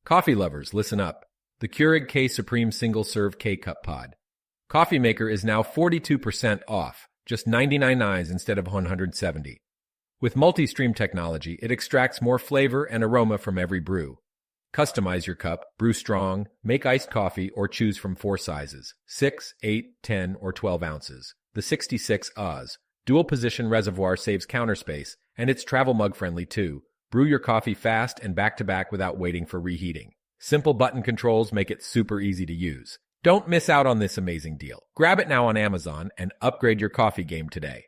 Coffee lovers, listen up. The Keurig K Supreme Single Serve K-Cup Pod. Coffee Maker is now 42% off, just 99 instead of 170. With multi-stream technology, it extracts more flavor and aroma from every brew. Customize your cup, brew strong, make iced coffee, or choose from 4 sizes: 6, 8, 10, or 12 ounces. The 66 Oz. Dual position reservoir saves counter space, and it's travel mug friendly too. Brew your coffee fast and back-to-back without waiting for reheating. Simple button controls make it super easy to use. Don't miss out on this amazing deal. Grab it now on Amazon and upgrade your coffee game today.